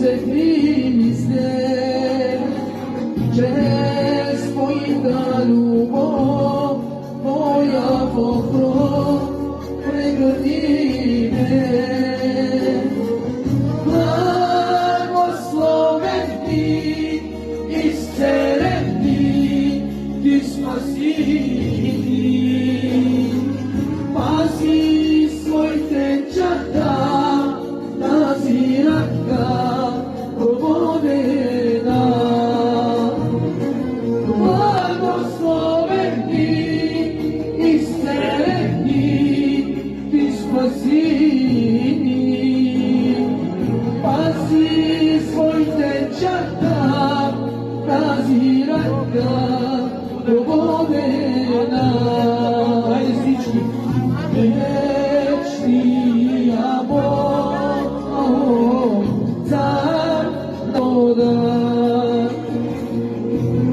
Исусе Христе, чрез Твоята любов, Твоя покров, прегради ме. Благословен Ти, изцелен Ти, Ти спаси ни. Пази своите чада, тази ръка прободена. Благословен Ти, изцелен Ти, Ти спаси ни. Пази своите чада, тази ръка прободена. Хайде всички! Вечния Бог, цар народа,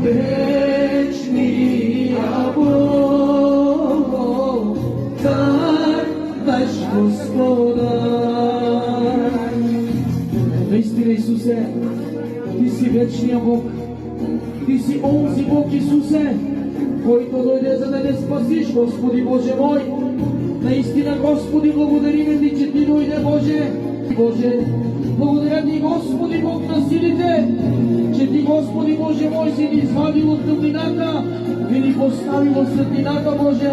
вечния Бог, цар наш Господа. Наистина, Исусе, Ти си вечния Бог, Ти си онзи Бог, Исусе, който дойде за да не спасиш, Господи Боже мой. Наистина, Господи, благодарим Ти, че Ти дойде, Боже. Боже, благодаря Ти, Господи, Бог на силите, че Ти, Господи Боже мой, си ни извадил от тъмнината и ни поставил в светлината, Боже.